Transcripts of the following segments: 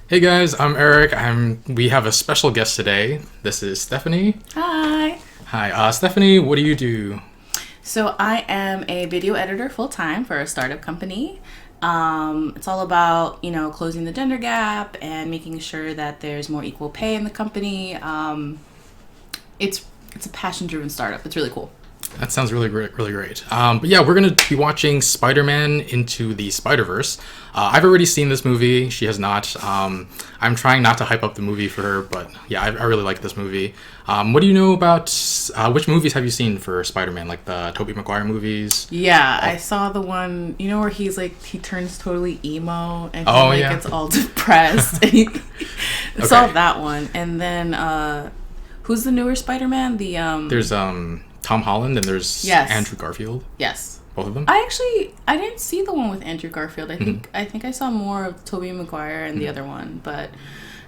Hey guys, I'm Eric. We have a special guest today. This is Stephanie. Hi. Hi, Stephanie. What do you do? So I am a video editor full time for a startup company. It's all about closing the gender gap and making sure that there's more equal pay in the company. It's a passion driven startup. It's really cool. That sounds really great, really great. But yeah, we're gonna be watching Spider-Man Into the Spider-Verse. I've already seen this movie. She has not. I'm trying not to hype up the movie for her, but yeah, I really like this movie. What do you know about which movies have you seen for Spider-Man? Like the Tobey Maguire movies? Yeah, I saw the one where he turns totally emo and he gets all depressed. I saw that one, and then who's the newer Spider-Man? There's Tom Holland and there's Andrew Garfield. Yes. Both of them? I didn't see the one with Andrew Garfield. I think I saw more of Tobey Maguire and the other one, but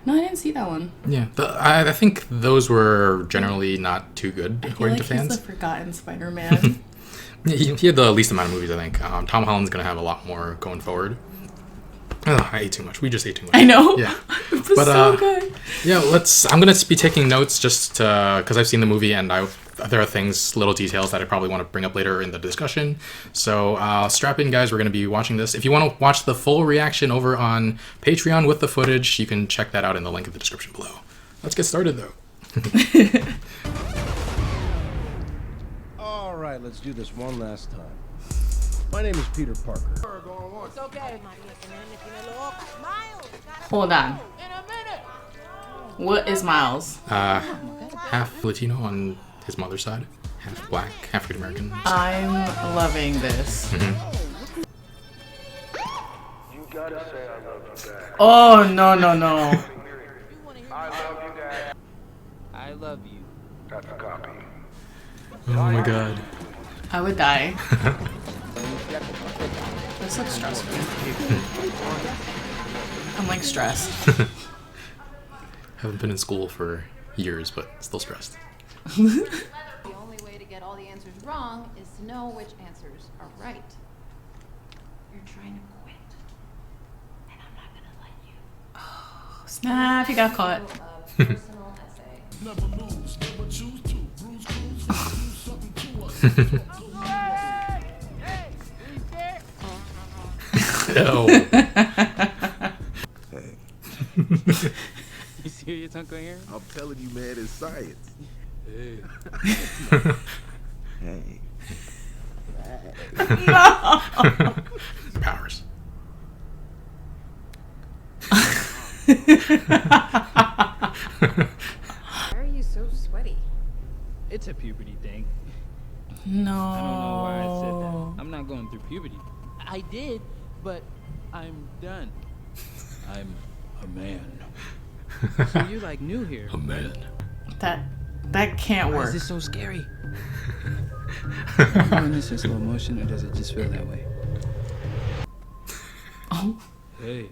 no, I didn't see that one. Yeah, I think those were generally not too good according to fans. He's the forgotten Spider-Man. he had the least amount of movies, I think. Tom Holland's gonna have a lot more going forward. Oh, I ate too much. We just ate too much. I know. Yeah, it was so good. Yeah, I'm gonna be taking notes just because I've seen the movie and there are little details that I probably want to bring up later in the discussion. So strap in, guys. We're going to be watching this. If you want to watch the full reaction over on Patreon with the footage, you can check that out in the link in the description below. Let's get started, though. All right, let's do this one last time. My name is Peter Parker. It's okay. Hold on. What is Miles? Half Latino on his mother's side, half black, African American. I'm loving this. Oh, no. I love you, Dad. I love you. That's a copy. Oh my god. I would die. This looks stressful. I'm stressed. Haven't been in school for years, but still stressed. The only way to get all the answers wrong is to know which answers are right. You're trying to quit, and I'm not gonna let you. Oh, snap, he got caught. Personal essay. No. Hey, You serious, Uncle Aaron? I'm telling you, man, it's science. Hey. Hey. Powers. Why are you so sweaty? It's a puberty thing. No. I don't know why I said that. I'm not going through puberty. I did, but I'm done. I'm a man. So you're like new here. A man. That can't Why work. is this so scary? Am I doing this in slow motion, or does it just feel that way? Oh. Hey.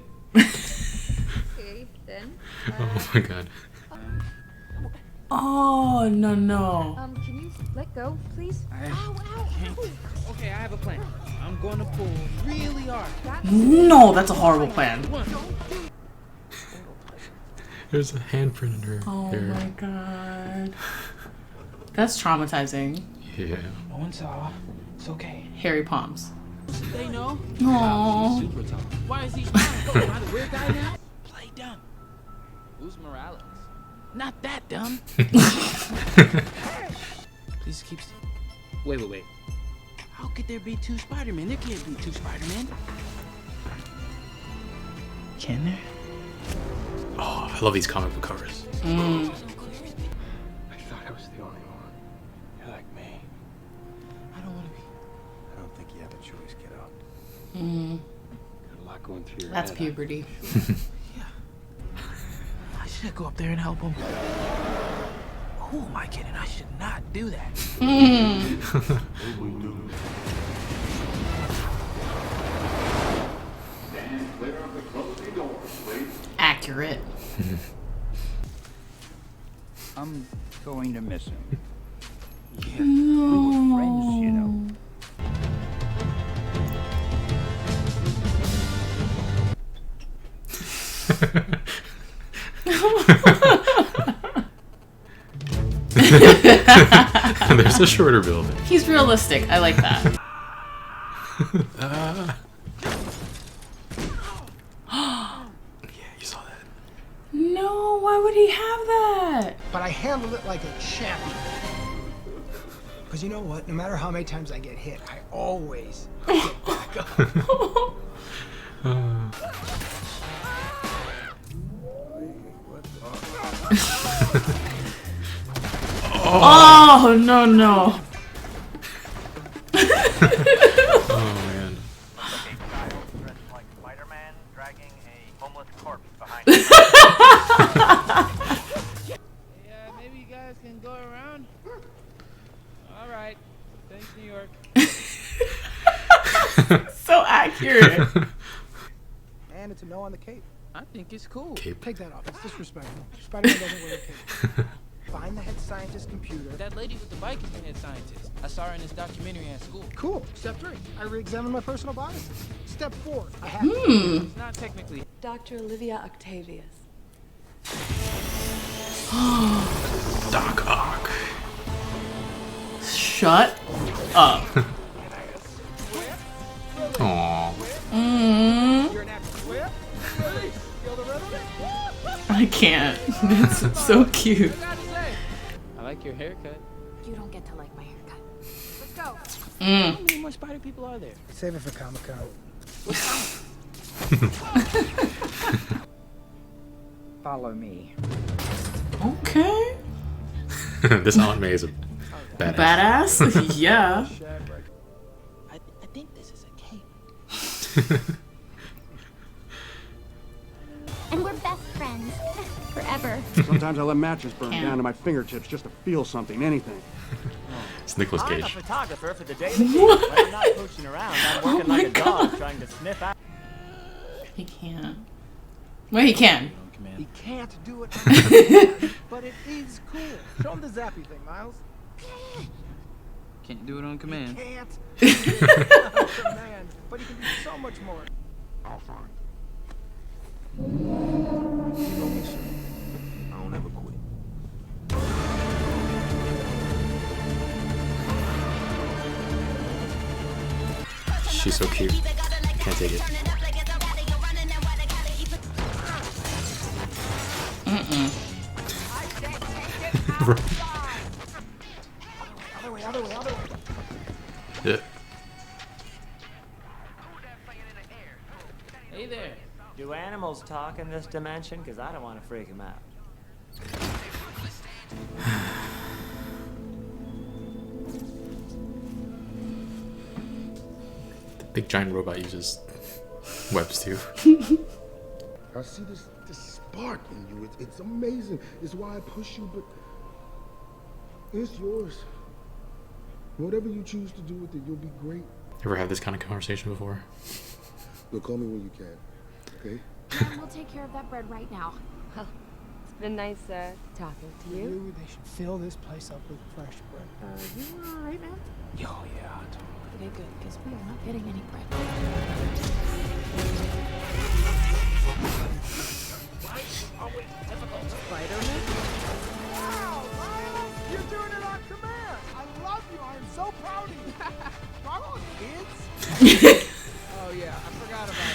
Okay, then. Oh my god. Oh, no. Can you let go, please? Okay, I have a plan. I'm going to pull really hard. No, that's a horrible plan. There's a handprint in her Oh hair. my god. That's traumatizing. Yeah. No one saw. It's okay. Hairy palms. They know. Aww. Super tall. Why is he smiling? Am I the weird guy now? Play dumb. Who's Morales? Not that dumb. This keeps. Wait. How could there be two Spider-Men? There can't be two Spider-Men. Can there? Oh, I love these comic book covers. I thought I was the only one. You're like me. I don't want to be. I don't think you have a choice, kiddo. Got a lot going through your That's head. puberty. I should go up there and help him. Who am I kidding? I should not do that. Accurate. I'm going to miss him. No. Friends, you know. There's a shorter building. He's realistic. I like that. Yeah, you saw that. No, why would he have that? But I handled it like a champion. Because you know what? No matter how many times I get hit, I always get back up. Oh, no, no. Oh man. Dressed like Spider-Man dragging a homeless corpse behind him. Yeah, maybe you guys can go around. All right. Thanks, New York. So accurate. And it's a no on the cape. I think it's cool. Cape. Take that off. It's disrespectful. Spider-Man doesn't wear a cape. Find the head scientist's computer. That lady with the bike is the head scientist. I saw her in this documentary at school. Cool. Step 3. I re-examine my personal biases. Step 4. I have It's not technically. Dr. Olivia Octavius. Doc Ock. Shut up. Aww. I can't. It's so cute. I like your haircut. You don't get to like my haircut. Let's go. How many more spider people are there? Save it for Comic-Con. Follow me. Okay. This Aunt May is a badass. Badass? Yeah. I think this is a cape. And we're best friends. Forever. Sometimes I let matches burn Can't. down to my fingertips just to feel something, anything. It's Nicolas I'm a Cage. photographer for the Daily Beast, but I'm not poaching around. I'm working my like a dog God. trying to sniff out. He can't. Well, he can. On command. He can't do it, but it is cool. Show him the zappy thing, Miles. Can't do it on command. Can't. Command, but he can do so much more. I'll find. You know me, sir. I don't ever quit. She's so cute. Can't take it. Yeah. Hey there. Do animals talk in this dimension? Because I don't want to freak them out. The big giant robot uses webs too. I see this spark in you. It's amazing. It's why I push you, but it's yours. Whatever you choose to do with it, you'll be great. Ever had this kind of conversation before? Look, call me when you can. Okay? Mom, we'll take care of that bread right now. It's been nice talking to you. Dude, they should fill this place up with fresh bread. You all right, man? Oh, yeah. Okay, good, because we are not getting any bread. Wow, Miles! You're doing it on command! I love you! I am so proud of you! Are all kids? Oh yeah, I forgot about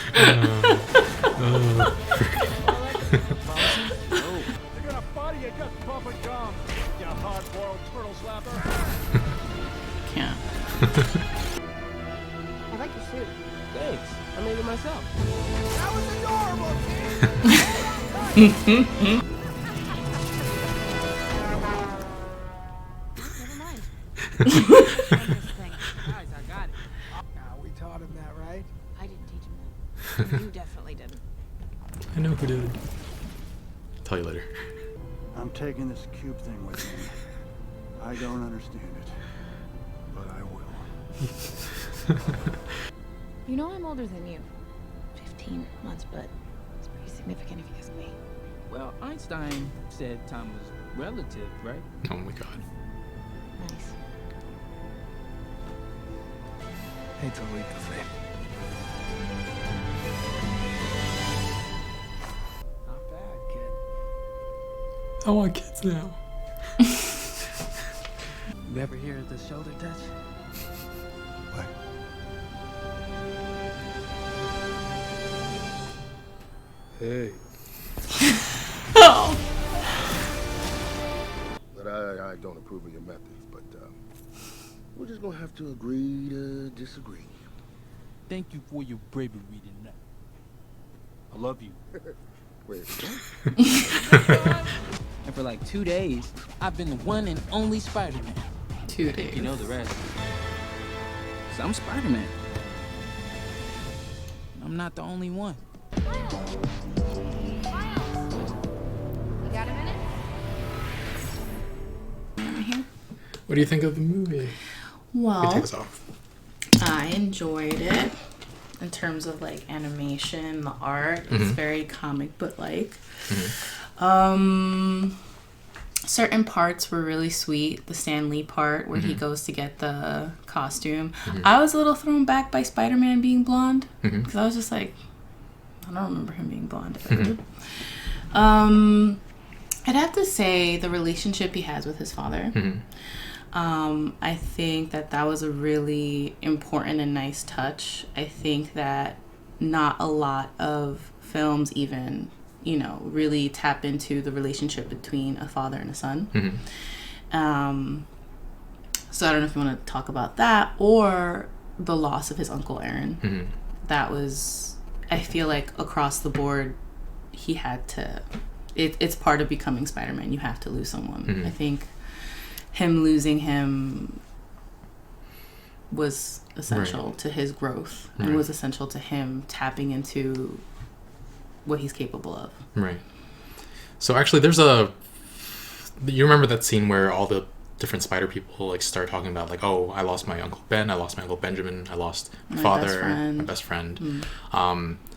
You're gonna body you just bump and gum, you hard-boiled turtle slapper. Can't. I like your suit. Thanks. I made it myself. That was adorable, kid! Never mind. Guys, I got it. We taught him that, right? I didn't teach him that. You definitely didn't. I know who did. Tell you later. I'm taking this cube thing with me. I don't understand it, but I will. You know I'm older than you. 15 months, but it's pretty significant if you ask me. Well, Einstein said time was relative, right? Oh my god. Nice. Hate to leap the faith. Not bad, kid. I want kids now. You ever hear the shoulder touch? What? Hey. Oh. But I don't approve of your methods, but we're just gonna have to agree to disagree. Thank you for your bravery tonight. I love you. Wait, And for like 2 days, I've been the one and only Spider-Man. 2 days. You know the rest. 'Cause I'm Spider-Man. I'm not the only one. You got a minute? What do you think of the movie? Well, Take us off. I enjoyed it in terms of like animation, the art. It's very comic book like. Certain parts were really sweet. The Stan Lee part where he goes to get the costume. I was a little thrown back by Spider-Man being blonde because I was just like, I don't remember him being blonde ever. I'd have to say the relationship he has with his father. I think that was a really important and nice touch. I think that not a lot of films even, you know, really tap into the relationship between a father and a son. So I don't know if you want to talk about that or the loss of his Uncle Aaron. That was, I feel like across the board, he had to, it's part of becoming Spider-Man. You have to lose someone. I think him losing him was essential to his growth and was essential to him tapping into what he's capable of. Right. So actually you remember that scene where all the different spider people like start talking about like, oh, I lost my Uncle Ben, I lost my Uncle Benjamin, I lost my father, my best friend.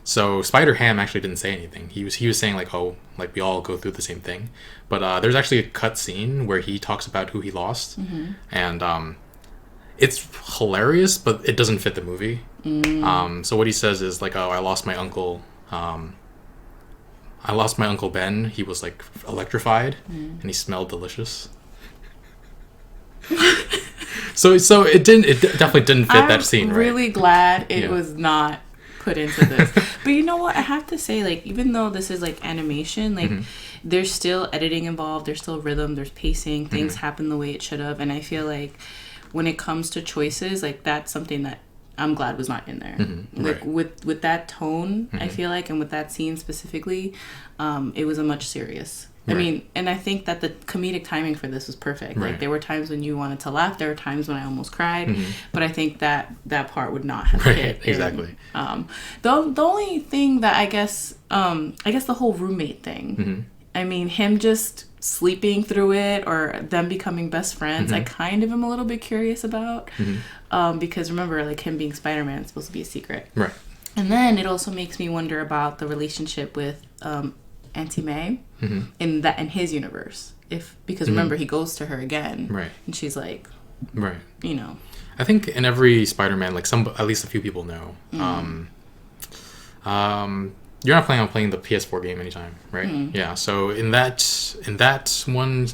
So Spider-Ham actually didn't say anything. He was saying like, oh, like we all go through the same thing. But there's actually a cut scene where he talks about who he lost, and it's hilarious, but it doesn't fit the movie. So what he says is like, oh, I lost my uncle. I lost my Uncle Ben. He was like electrified, and he smelled delicious. So it definitely didn't fit that scene. I'm right? really glad it was not put into this. But you know what? I have to say, like, even though this is like animation, like there's still editing involved, there's still rhythm, there's pacing, things happen the way it should have. And I feel like when it comes to choices, like that's something that I'm glad was not in there. Like with that tone, I feel like, and with that scene specifically, it was a much serious. I mean, and I think that the comedic timing for this was perfect. Like there were times when you wanted to laugh, there were times when I almost cried, but I think that part would not have hit. Exactly. The only thing that I guess the whole roommate thing. I mean, him just sleeping through it or them becoming best friends, I kind of am a little bit curious about. Because remember, like him being Spider-Man is supposed to be a secret. Right. And then it also makes me wonder about the relationship with Auntie May in his universe. Because remember, he goes to her again. Right. And she's like, you know. I think in every Spider-Man, like at least a few people know. You're not planning on playing the PS4 game anytime, right? Yeah. So in that one,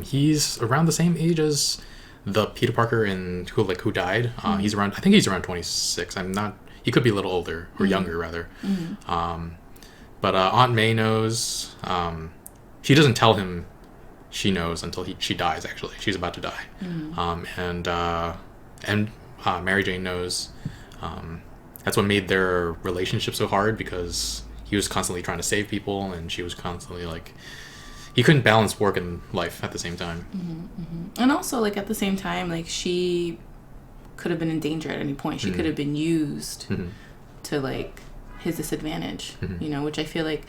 he's around the same age as the Peter Parker who died. He's around. I think he's around 26. I'm not. He could be a little older or younger rather. But Aunt May knows. She doesn't tell him she knows until she dies. Actually, she's about to die. And Mary Jane knows. That's what made their relationship so hard because he was constantly trying to save people, and she was constantly like, he couldn't balance work and life at the same time. And also, like at the same time, like she could have been in danger at any point. She could have been used to like his disadvantage, you know, which I feel like,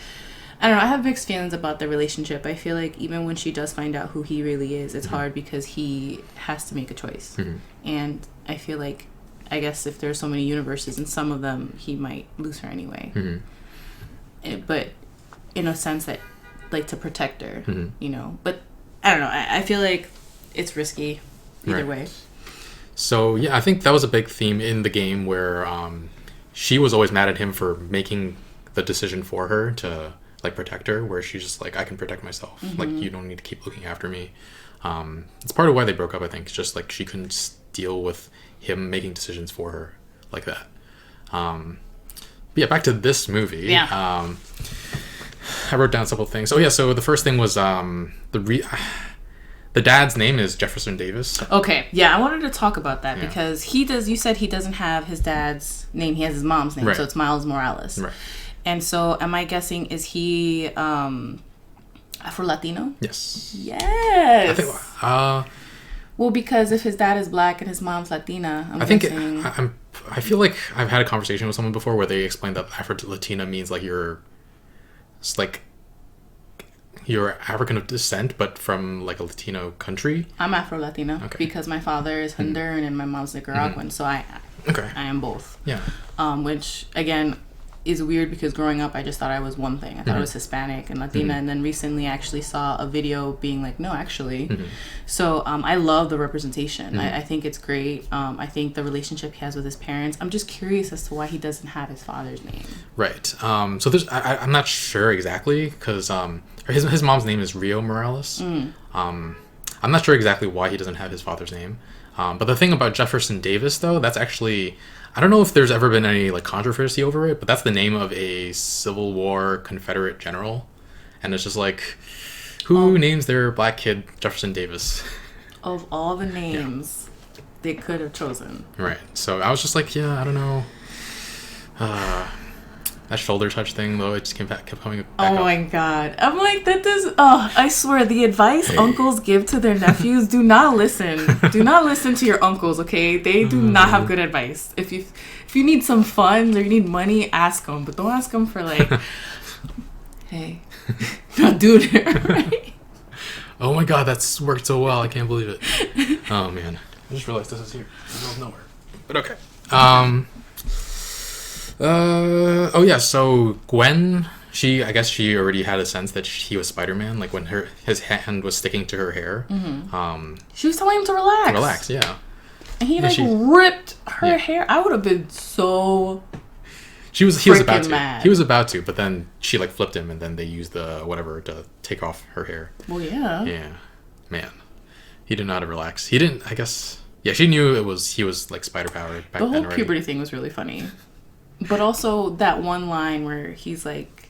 I don't know, I have mixed feelings about the relationship. I feel like even when she does find out who he really is, it's hard because he has to make a choice. And I feel like, I guess if there's so many universes, in some of them he might lose her anyway. But in a sense that, like, to protect her, you know. But I don't know. I feel like it's risky either way. So yeah, I think that was a big theme in the game where she was always mad at him for making the decision for her to like protect her, where she's just like, I can protect myself. Like, you don't need to keep looking after me. It's part of why they broke up, I think. It's just like she couldn't deal with him making decisions for her like that. But yeah, back to this movie. Yeah. I wrote down several things. Oh yeah, so the first thing was the dad's name is Jefferson Davis. Okay, yeah, I wanted to talk about that because you said he doesn't have his dad's name, he has his mom's name, so it's Miles Morales. Right. And so, am I guessing, is he Afro-Latino? Yes. Yes! I think, well, because if his dad is black and his mom's Latina, I feel like I've had a conversation with someone before where they explained that Afro-Latina means like you're African of descent, but from like a Latino country. I'm Afro-Latina because my father is Honduran and my mom's Nicaraguan, so I am both. Yeah. Which again is weird because growing up I just thought I was one thing. I thought I was Hispanic and Latina, and then recently I actually saw a video being like, no, actually. So I love the representation. I think it's great. I think the relationship he has with his parents. I'm just curious as to why he doesn't have his father's name. Right. So there's I'm not sure exactly because his mom's name is Rio Morales. I'm not sure exactly why he doesn't have his father's name. But the thing about Jefferson Davis, though, that's actually, I don't know if there's ever been any like controversy over it, but that's the name of a Civil War Confederate general, and it's just like, who names their black kid Jefferson Davis? Of all the names they could have chosen. Right. So I was just like, yeah, I don't know. That shoulder touch thing, though, it just kept coming back up. Oh my god. I'm like, that does... Oh, I swear, the advice uncles give to their nephews, do not listen. Do not listen to your uncles, okay? They do not have good advice. If you need some funds or you need money, ask them. But don't ask them for, like, hey, not doing it right. Oh my god, that's worked so well. I can't believe it. Oh, man. I just realized this is here. In the middle of nowhere. But okay. Oh yeah, so Gwen, I guess she already had a sense that he was Spider-Man, like when his hand was sticking to her hair. She was telling him to relax. Relax, yeah. And he ripped her hair. I would have been so he was about to. mad. He was about to, but then she like flipped him and then they used the whatever to take off her hair. Well, yeah. Yeah. Man. He did not relax. He didn't, I guess. Yeah, she knew he was like spider powered back then already. The whole puberty thing was really funny. But also that one line where he's like,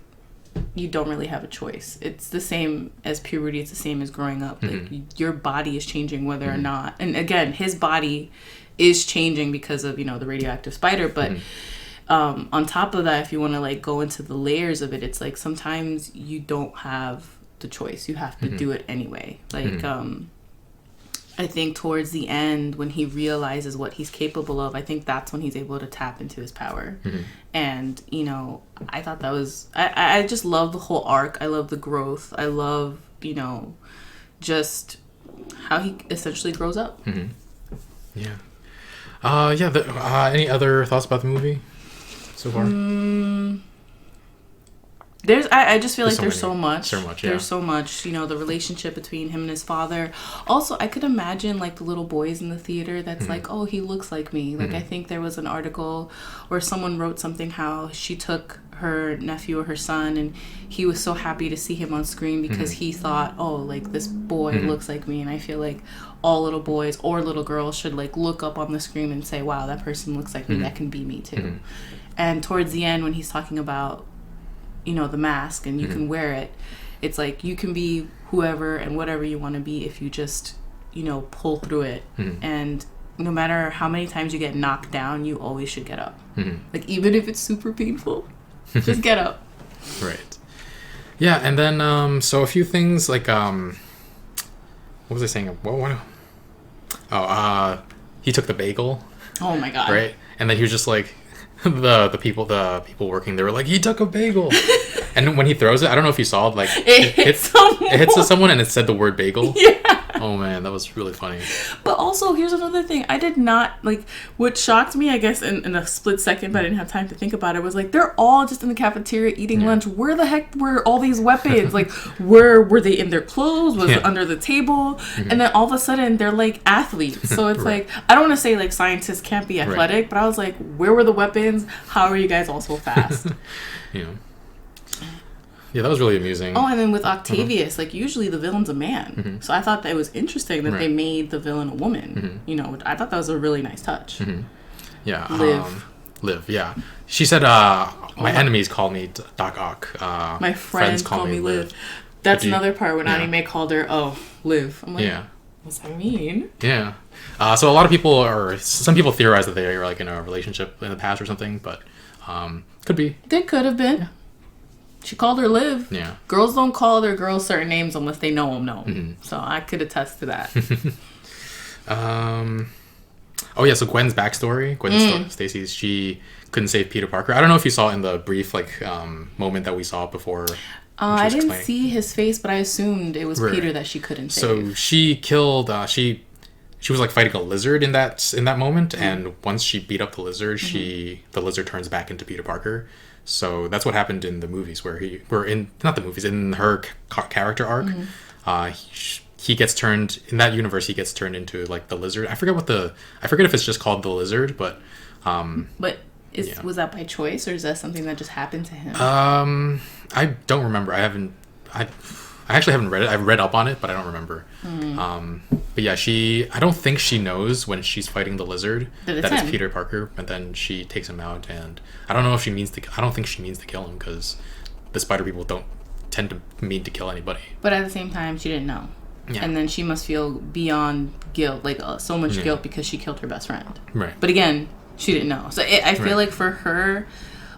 you don't really have a choice. It's the same as puberty. It's the same as growing up. Like your body is changing whether or not. And again, his body is changing because of, the radioactive spider. But on top of that, if you want to like go into the layers of it, it's like sometimes you don't have the choice. You have to do it anyway. Like, I think towards the end, when he realizes what he's capable of, I think that's when he's able to tap into his power. And, I thought that was... I just love the whole arc. I love the growth. I love, just how he essentially grows up. Yeah. Any other thoughts about the movie so far? I just feel like there's so much. Yeah. There's so much, the relationship between him and his father. Also, I could imagine like the little boys in the theater that's like, oh, he looks like me. Like I think there was an article where someone wrote something how she took her nephew or her son and he was so happy to see him on screen because he thought, oh, like this boy looks like me. And I feel like all little boys or little girls should like look up on the screen and say, wow, that person looks like me. That can be me too. And towards the end when he's talking about the mask and you can wear it, it's like you can be whoever and whatever you want to be if you just pull through it. And no matter how many times you get knocked down, you always should get up. Like even if it's super painful, just get up. Right. Yeah. And then so a few things like what was I saying? He took the bagel. Oh my god. Right. And then he was just like the people working there were like, he took a bagel. And when he throws it, I don't know if you saw like it hits someone and it said the word bagel. Yeah. Oh man, that was really funny. But also here's another thing. I did not like what shocked me, I guess, in a split second, but I didn't have time to think about it, was like they're all just in the cafeteria eating lunch. Where the heck were all these weapons? Like were they in their clothes? Was it under the table? And then all of a sudden they're like athletes. So it's like I don't want to say like scientists can't be athletic, but I was like, where were the weapons? How are you guys all so fast? Yeah, that was really amusing. Oh, and then with Octavius, like usually the villain's a man, so I thought that it was interesting that they made the villain a woman. You know, I thought that was a really nice touch. Yeah, Liv. Yeah, she said, "My enemies call me Doc Ock. My friends call me Liv." That's another part when anime called her, Liv. I'm like, what's that mean? Yeah. So a lot of people, or some people theorize that they are like in a relationship in the past or something, but could be. They could have been. Yeah. She called her Liv. Yeah. Girls don't call their girls certain names unless they know them. So I could attest to that. Oh yeah, so Gwen's backstory, Stacy's, she couldn't save Peter Parker. I don't know if you saw in the brief moment that we saw before. I didn't see his face, but I assumed it was Peter that she couldn't save. So she killed. She was like fighting a lizard in that moment, and once she beat up the lizard, the lizard turns back into Peter Parker. So that's what happened in the movies, in her character arc. He gets turned in that universe. He gets turned into like the lizard. I forget if it's just called the lizard, but. Was that by choice, or is that something that just happened to him? I don't remember. I actually haven't read it. I've read up on it, but I don't remember. But yeah, I don't think she knows when she's fighting the lizard that it's Peter Parker, and then she takes him out, and I don't know if I don't think she means to kill him, because the spider people don't tend to mean to kill anybody. But at the same time, she didn't know. Yeah. And then she must feel beyond guilt, like so much guilt because she killed her best friend. Right. But again, she didn't know. So I feel like for her,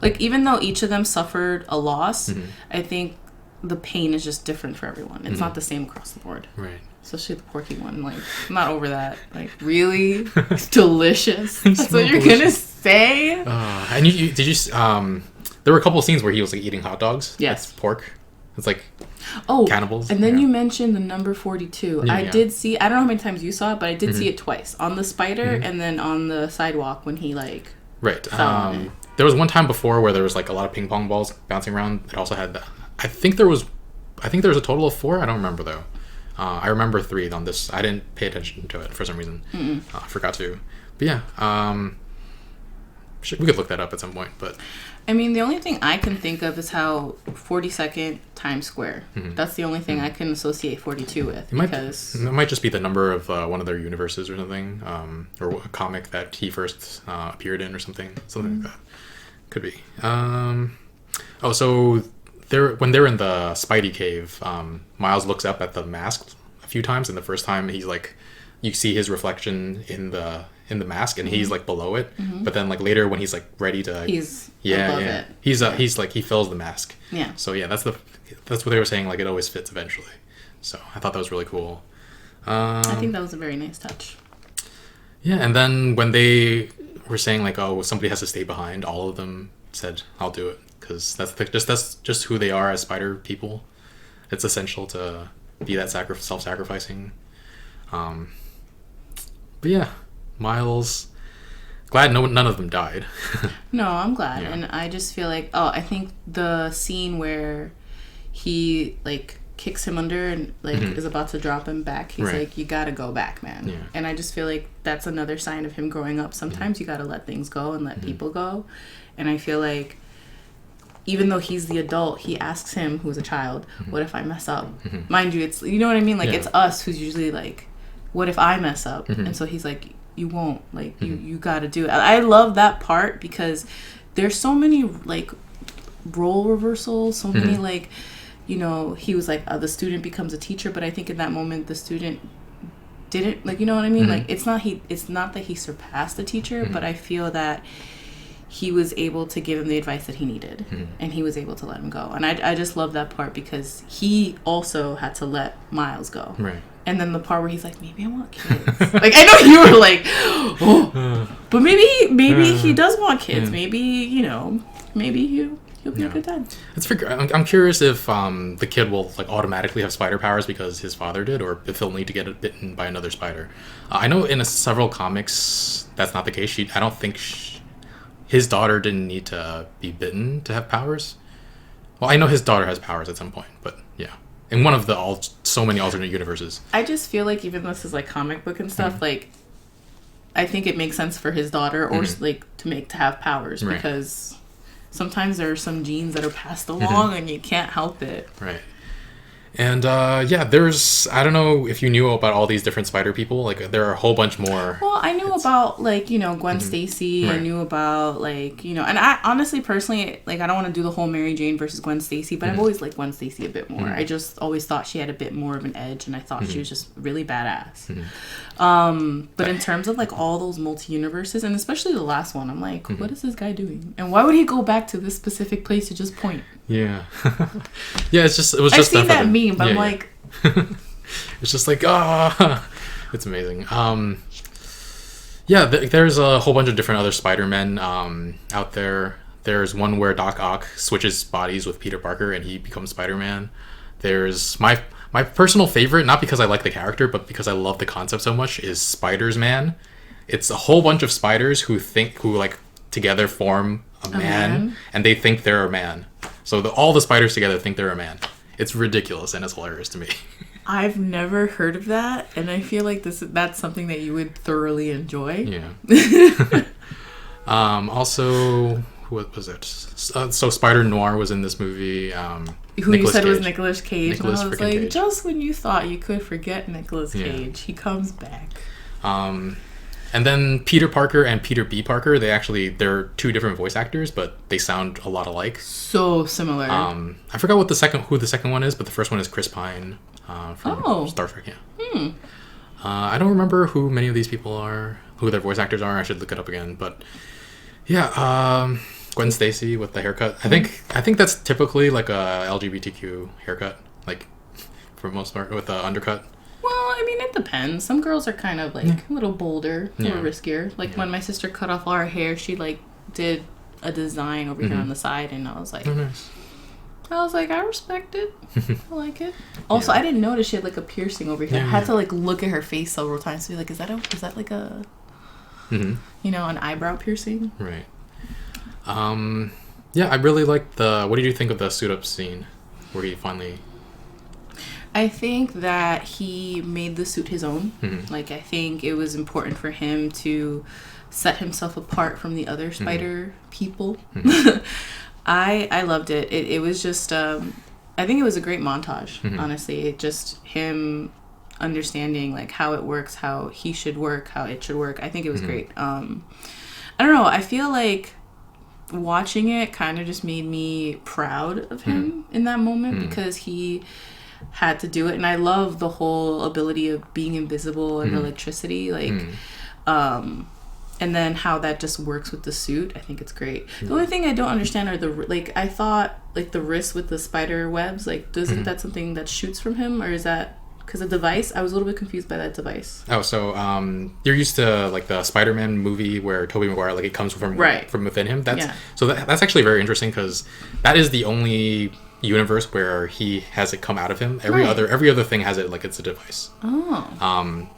like even though each of them suffered a loss, I think the pain is just different for everyone. It's not the same across the board. Right. Especially the porky one. Like, I'm not over that. Like, really? It's delicious. That's what you're gonna say? And did you there were a couple of scenes where he was like eating hot dogs. Yes. That's pork. It's like cannibals. And then you mentioned the number 42. I did see, I don't know how many times you saw it, but I did see it twice. On the spider and then on the sidewalk when he like fell on it. There was one time before where there was like a lot of ping pong balls bouncing around. It also had I think there was a total of 4. I don't remember though. I remember 3 on this. I didn't pay attention to it for some reason. I forgot to. But yeah, we could look that up at some point. But I mean, the only thing I can think of is how 42nd Times Square. That's the only thing I can associate 42 with. It might just be the number of one of their universes or something, or a comic that he first appeared in or something like that. Could be. So when they're in the Spidey cave, Miles looks up at the mask a few times, and the first time he's like, you see his reflection in the mask, and he's like below it. But then like later when he's like ready to, he's above it. He's like he fills the mask. Yeah. So yeah, that's what they were saying. Like it always fits eventually. So I thought that was really cool. I think that was a very nice touch. Yeah, and then when they were saying like, oh, somebody has to stay behind, all of them said, "I'll do it," because that's just who they are as spider people. It's essential to be that self-sacrificing. But yeah, Miles. Glad none of them died. No, I'm glad, and I just feel like I think the scene where he like kicks him under and like is about to drop him back. He's like, "You gotta go back, man." Yeah. And I just feel like that's another sign of him growing up. Sometimes you gotta let things go and let people go. And I feel like even though he's the adult, he asks him, who's a child, "What if I mess up?" Mind you, it's you know what I mean. Like it's us who's usually like, "What if I mess up?" And so he's like, "You won't. Like you got to do it." I love that part because there's so many like role reversals, so many like, you know, he was like the student becomes a teacher, but I think in that moment the student didn't, like, you know what I mean? Like it's not that he surpassed the teacher, but I feel that he was able to give him the advice that he needed, and he was able to let him go. And I just love that part because he also had to let Miles go. Right. And then the part where he's like, maybe I want kids. Like, I know you were like, oh, but maybe he does want kids. Maybe, you know, maybe he'll be a good dad. I'm curious if the kid will like automatically have spider powers because his father did, or if he'll need to get bitten by another spider. I know in several comics that's not the case. I don't think his daughter didn't need to be bitten to have powers. Well, I know his daughter has powers at some point, but yeah. In one of the so many alternate universes. I just feel like even though this is like comic book and stuff, like I think it makes sense for his daughter or like to have powers because sometimes there are some genes that are passed along and you can't help it. Right. And yeah, there's, I don't know if you knew about all these different spider people. Like, there are a whole bunch more. Well, I knew about, like, you know, Gwen Stacy. Right. I knew about, like, you know, and I honestly, personally, like, I don't want to do the whole Mary Jane versus Gwen Stacy, but I've always liked Gwen Stacy a bit more. I just always thought she had a bit more of an edge, and I thought she was just really badass. But in terms of, like, all those multi-universes, and especially the last one, I'm like, what is this guy doing? And why would he go back to this specific place to just point? Yeah. Yeah, it was just I've seen that meme, but I'm like... It's just like, it's amazing. Yeah, there's a whole bunch of different other Spider-Men out there. There's one where Doc Ock switches bodies with Peter Parker and he becomes Spider-Man. There's my personal favorite, not because I like the character, but because I love the concept so much, is Spiders-Man. It's a whole bunch of spiders who like together form a man, and they think they're a man. So all the spiders together think they're a man. It's ridiculous and it's hilarious to me. I've never heard of that, and I feel like that's something that you would thoroughly enjoy. Yeah. Also, what was it? So Spider-Noire was in this movie. Who you said was Nicolas Cage. Nicolas and I was like, Cage. Just when you thought you could forget Nicolas Cage, he comes back. And then Peter Parker and Peter B. Parker, they're two different voice actors, but they sound a lot alike. So similar. I forgot who the second one is, but the first one is Chris Pine from Star Trek. Yeah. I don't remember who many of these people are, who their voice actors are. I should look it up again. But yeah, Gwen Stacy with the haircut. I think that's typically like a LGBTQ haircut, like for the most part, with the undercut. Well, I mean, it depends. Some girls are kind of, like, a little bolder, a little riskier. Like, when my sister cut off all her hair, she, like, did a design over here on the side, and I was like... Oh, nice. I respect it. I like it. Also, I didn't notice she had, like, a piercing over here. I had to, like, look at her face several times to be like, is that like a... You know, an eyebrow piercing? Right. Yeah, I really liked what did you think of the suit-up scene where he finally... I think that he made the suit his own. Like, I think it was important for him to set himself apart from the other spider people. I loved it. It was just, I think it was a great montage, honestly. It just him understanding, like, how it works, how he should work, how it should work. I think it was great. I don't know. I feel like watching it kind of just made me proud of him in that moment because he... had to do it, and I love the whole ability of being invisible and electricity, like and then how that just works with the suit. I think it's great. The only thing I don't understand are I thought, like, the wrist with the spider webs, like, isn't that something that shoots from him, or is that because of the device? I was a little bit confused by that device. Oh, so you're used to, like, the Spider-Man movie where Tobey Maguire, like, it comes from within him. That's actually very interesting because that is the only universe where he has it come out of him. Every other thing has it like it's a device.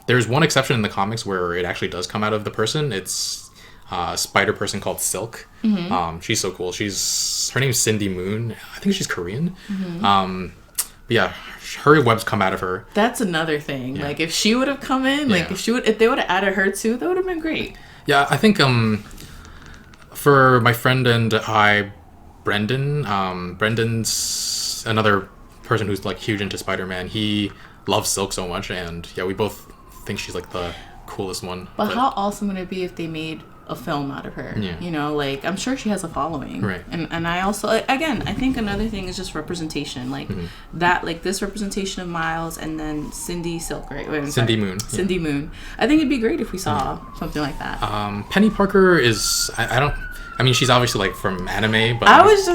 There's one exception in the comics where it actually does come out of the person. It's a spider person called Silk. She's so cool. Her name's Cindy Moon. I think she's Korean. But yeah, her webs come out of her. That's another thing. Like, if she would have come in, like, if they would have added her too, that would have been great. Yeah, I think for my friend and I, Brendan's another person who's, like, huge into Spider-Man. He loves Silk so much, and yeah, we both think she's, like, the coolest one. But how awesome would it be if they made a film out of her? You know, like, I'm sure she has a following, right? And I also, again, I think another thing is just representation, like that, like this representation of Miles and then Cindy Silk, right? Cindy Moon. Cindy Moon. I think it'd be great if we saw something like that. Penny Parker is I mean, she's obviously, like, from anime, but I was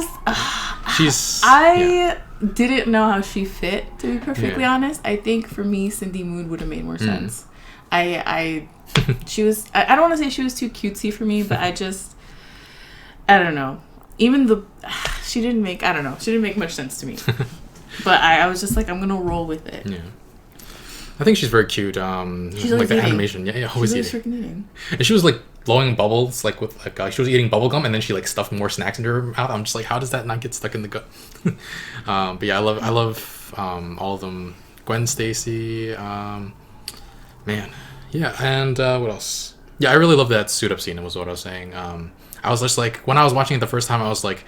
just I didn't know how she fit, to be perfectly honest. I think for me, Cindy Moon would have made more sense. She was, I don't want to say she was too cutesy for me, but I don't know. Even she didn't make much sense to me. But I was just like, I'm gonna roll with it. Yeah. I think she's very cute. She's like the eating. Animation. Yeah, always eating. And she was, like, blowing bubbles, like, with, like, she was eating bubble gum, and then she, like, stuffed more snacks into her mouth. I'm just like, how does that not get stuck in the gut? But yeah, I love all of them. Gwen Stacy, man, yeah, and what else? Yeah, I really love that suit up scene. Was what I was saying. I was just like, when I was watching it the first time, I was like,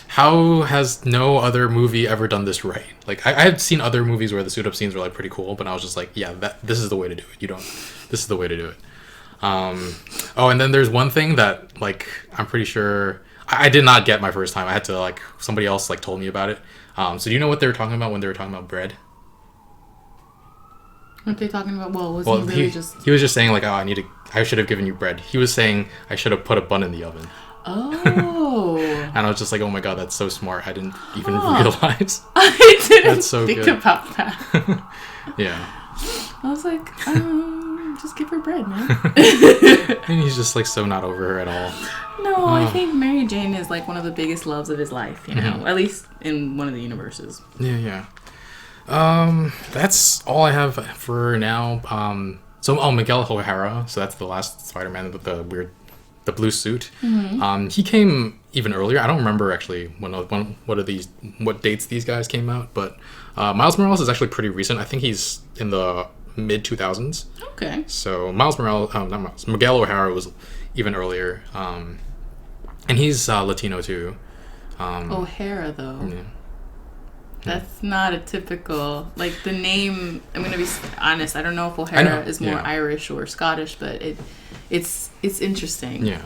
how has no other movie ever done this right? Like, I had seen other movies where the suit up scenes were like pretty cool, but I was just like, yeah, this is the way to do it. This is the way to do it. Oh, and then there's one thing that, like, I'm pretty sure I did not get my first time. I had to, like, somebody else, like, told me about it. So do you know what they were talking about when they were talking about bread? What are they talking about? Well, was he really just... He was just saying, like, oh, I should have given you bread. He was saying I should have put a bun in the oven. Oh. And I was just like, oh my god, that's so smart. I didn't even realize. I didn't that's so think good. about that. Yeah. I was like, just give her bread, man. And he's just like so not over her at all. No, I think Mary Jane is like one of the biggest loves of his life, you know, at least in one of the universes. Yeah. That's all I have for now. Miguel O'Hara, so that's the last Spider-Man with the blue suit. He came even earlier. I don't remember actually what dates these guys came out, but Miles Morales is actually pretty recent. I think he's in the mid 2000s. Okay. So Miguel O'Hara was even earlier, and he's Latino too. O'Hara though. Yeah. That's not a typical, like, the name. I'm gonna be honest. I don't know if O'Hara is more Irish or Scottish, but it's interesting. Yeah.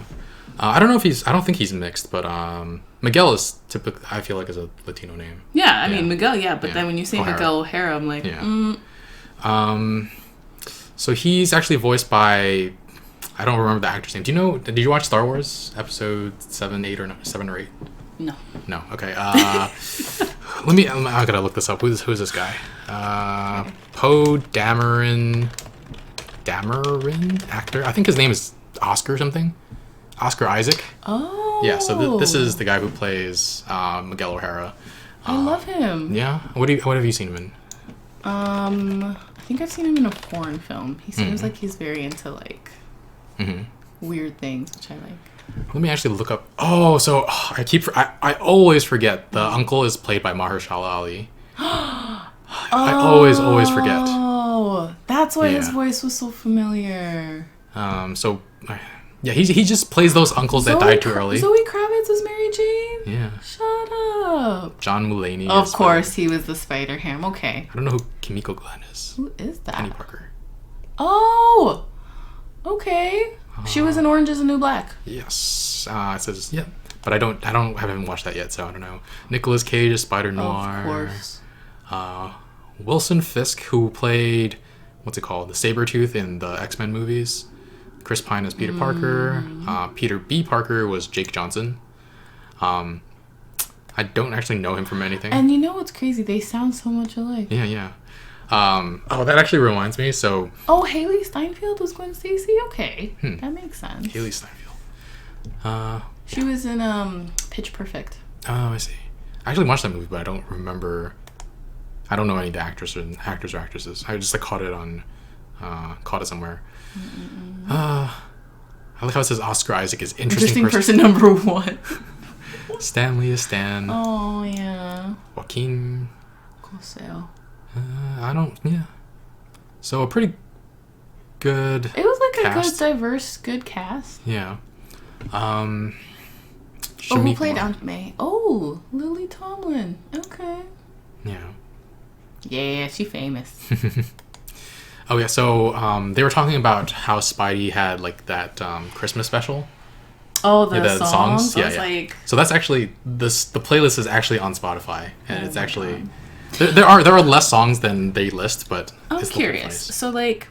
I don't think he's mixed, but Miguel is typically, I feel like, is a Latino name. Yeah, I mean Miguel, but then when you say O'Hara. Miguel O'Hara, I'm like, So he's actually voiced by, I don't remember the actor's name. Did you watch Star Wars episode 7 or 8? No. No. Okay. I gotta look this up. Who's this guy? Poe Dameron actor. I think his name is Oscar something. Oscar Isaac. Oh. Yeah. So this is the guy who plays Miguel O'Hara. I love him. Yeah. What have you seen him in? I think I've seen him in a foreign film. He seems like he's very into like weird things, which I like. Let me actually look up. Oh, so I always forget the uncle is played by Mahershala Ali. I always forget. Oh, that's why his voice was so familiar. So yeah, he just plays those uncles that died too early. Zoe Kravitz was Mary Jane? Yeah. Shut up. John Mulaney. Of course, he was the Spider-Ham. Okay. I don't know who Kimiko Glenn is. Who is that? Penny Parker. Oh. Okay. She was in Orange Is the New Black. Yes. It says but I haven't watched that yet, so I don't know. Nicolas Cage is Spider-Noire. Of course. Wilson Fisk, who played the Sabretooth in the X-Men movies. Chris Pine is Peter Parker. Peter B. Parker was Jake Johnson. I don't actually know him from anything. And you know what's crazy? They sound so much alike. Yeah. That actually reminds me. So. Oh, Haley Steinfeld was Gwen Stacy. Okay, that makes sense. Haley Steinfeld. She was in Pitch Perfect. Oh, I see. I actually watched that movie, but I don't remember. I don't know any of the actors or actresses. I just caught it somewhere. I like how it says Oscar Isaac is interesting person number 1. Stanley is Stan. Oh yeah. Joaquin. Cosell. So a pretty good. It was like cast. A good, diverse, good cast. Yeah. Who played Aunt May? Oh, Lily Tomlin. Okay. Yeah. Yeah, she famous. Oh yeah, so they were talking about how Spidey had like that Christmas special. Oh, the songs. Yeah. So that's actually the playlist is actually on Spotify, and it's actually there are less songs than they list, but I'm curious. So like,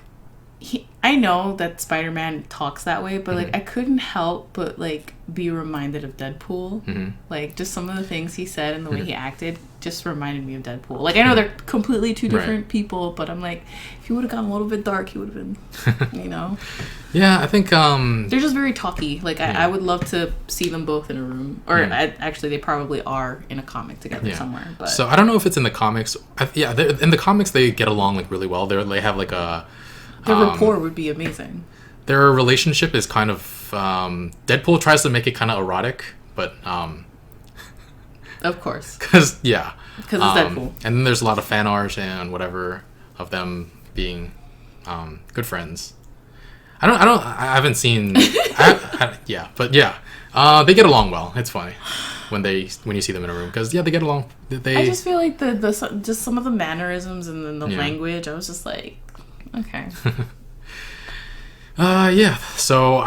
I know that Spider-Man talks that way, but like I couldn't help but like be reminded of Deadpool. Like just some of the things he said and the way he acted just reminded me of Deadpool. Like I know they're completely two different people, but I'm like, if he would have gone a little bit dark, he would have been, you know. Yeah, I think they're just very talky. Like I would love to see them both in a room, or actually they probably are in a comic together somewhere. But so I don't know if it's in the comics. In the comics they get along like really well. They have like a. The rapport would be amazing. Their relationship is kind of Deadpool tries to make it kind of erotic, but of course, because it's Deadpool. And then there's a lot of fan art and whatever of them being good friends. I haven't seen. Yeah, but yeah, they get along well. It's funny when you see them in a room because they get along. I just feel like the just some of the mannerisms and then the language. I was just like, okay. Yeah. So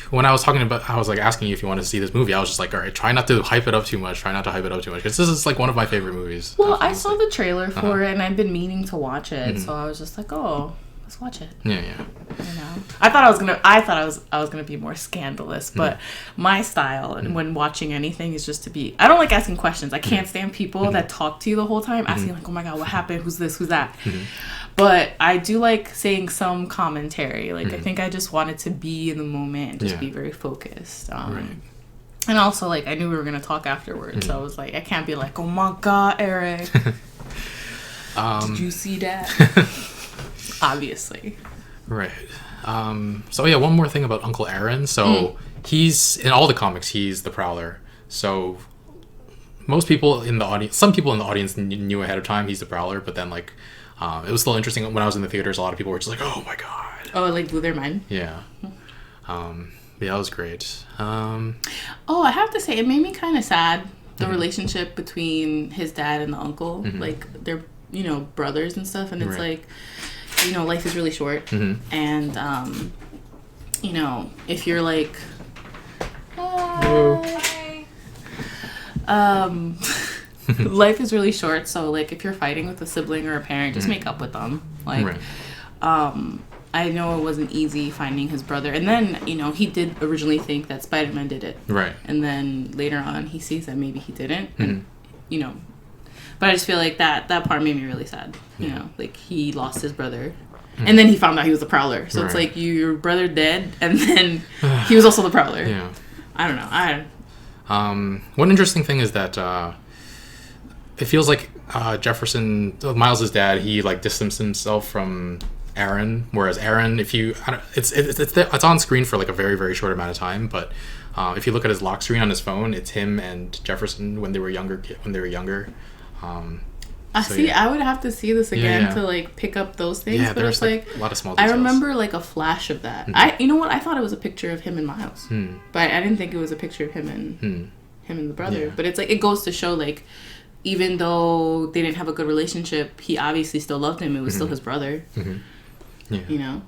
when I was talking about, I was like asking you if you wanted to see this movie. I was just like, all right, try not to hype it up too much. Because this is like one of my favorite movies. Well, I saw the trailer for it, and I've been meaning to watch it. So I was just like, oh, let's watch it. Yeah. You know, I thought I was gonna be more scandalous, but my style and when watching anything is just to be. I don't like asking questions. I can't stand people that talk to you the whole time, asking like, oh my god, what happened? Who's this? Who's that? But I do like saying some commentary. Like, I think I just wanted to be in the moment and just be very focused. Right. And also, like, I knew we were going to talk afterwards. So I was like, I can't be like, oh my God, Eric. Did you see that? Obviously. Right. So, yeah, one more thing about Uncle Aaron. So, he's, in all the comics, he's the Prowler. So, most people in the audience, some people in the audience knew ahead of time he's the Prowler, but then, like, it was still interesting when I was in the theaters. A lot of people were just like, "Oh my god!" Oh, it like blew their mind. Yeah, yeah, that was great. Oh, I have to say, it made me kind of sad the relationship between his dad and the uncle. Like they're brothers and stuff, and it's like life is really short, and if you're like, life is really short, so like if you're fighting with a sibling or a parent, just make up with them. Like I know it wasn't easy finding his brother, and then he did originally think that Spider-Man did it, right? And then later on he sees that maybe he didn't, and but I just feel like that part made me really sad. Like he lost his brother, and then he found out he was the Prowler, so it's like your brother dead, and then he was also the Prowler. I don't know. One interesting thing is that it feels like Miles' dad, he like distanced himself from Aaron, whereas Aaron, it's on screen for like a very, very short amount of time, but if you look at his lock screen on his phone, it's him and Jefferson when they were younger. I would have to see this again to like pick up those things. Yeah, but there's like a lot of small details. I remember like a flash of that. I thought it was a picture of him and Miles, but I didn't think it was a picture of him and the brother. But it's like it goes to show like even though they didn't have a good relationship, he obviously still loved him. It was still his brother. Yeah.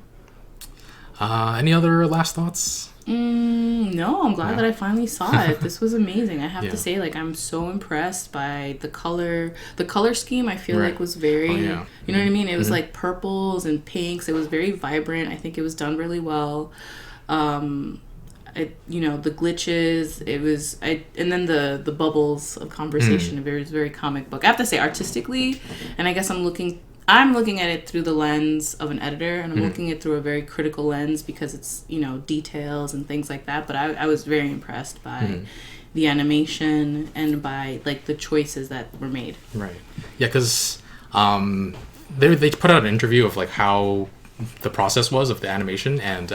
Any other last thoughts? No, I'm glad that I finally saw it. This was amazing. I have to say, like, I'm so impressed by the color scheme. I feel like was very, you know what I mean? It was like purples and pinks. It was very vibrant. I think it was done really well. The glitches. It was, and then the bubbles of conversation. It was very comic book. I have to say, artistically, and I guess I'm looking at it through the lens of an editor, and I'm looking at it through a very critical lens because it's, details and things like that. But I was very impressed by the animation and by, like, the choices that were made. Right. Yeah, because they put out an interview of, like, how the process was of the animation, and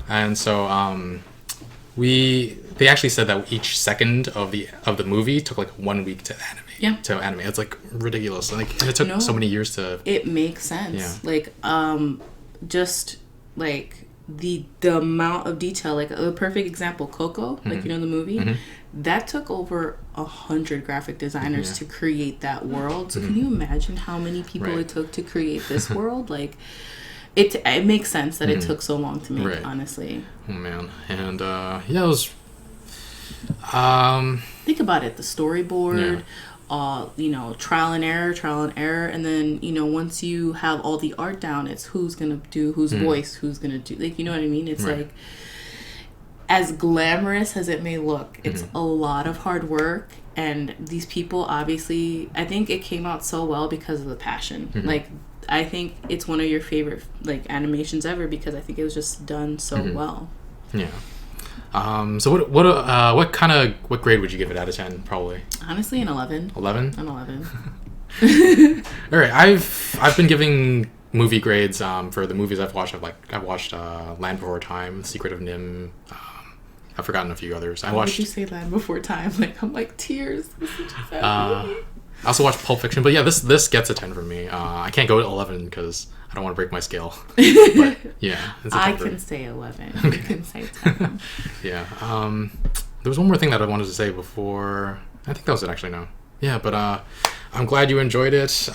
and so they actually said that each second of the movie took like 1 week to animate. Yeah. To animate. It's like ridiculous. Like, and it took so many years to. It makes sense. Yeah. Like just like the amount of detail. Like a perfect example, Coco. Like the movie. That took over 100 graphic designers to create that world. So can you imagine how many people it took to create this world? Like. It makes sense that it took so long to make, honestly. Oh man, and it was. Think about it. The storyboard, trial and error, and then once you have all the art down, it's who's gonna do whose voice, who's gonna do, like, you know what I mean? It's like, as glamorous as it may look, it's a lot of hard work, and these people obviously, I think it came out so well because of the passion, like. I think it's one of your favorite like animations ever because I think it was just done so well. Yeah. So what grade would you give it out of 10? Probably. Honestly, an 11. 11? An 11. All right. I've been giving movie grades for the movies I've watched. I've watched Land Before Time, Secret of Nim. I've forgotten a few others. Why did you say Land Before Time? Like I'm like tears. This is such a sad movie. I also watched Pulp Fiction, but yeah, this gets a 10 from me. I can't go to 11 because I don't want to break my scale. But yeah, it's a I 10 can say 11. You can say 10. Yeah. There was one more thing that I wanted to say before. I think that was it, actually. No. Yeah, but I'm glad you enjoyed it.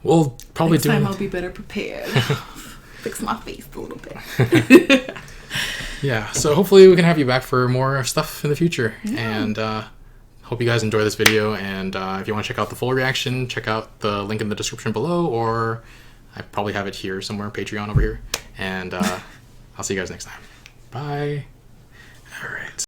We'll probably Next do. time I'll be better prepared. Fix my face a little bit. Yeah. So hopefully we can have you back for more stuff in the future. Yeah. And hope you guys enjoy this video. And if you want to check out the full reaction, check out the link in the description below, or I probably have it here somewhere, Patreon over here. And I'll see you guys next time. Bye. All right.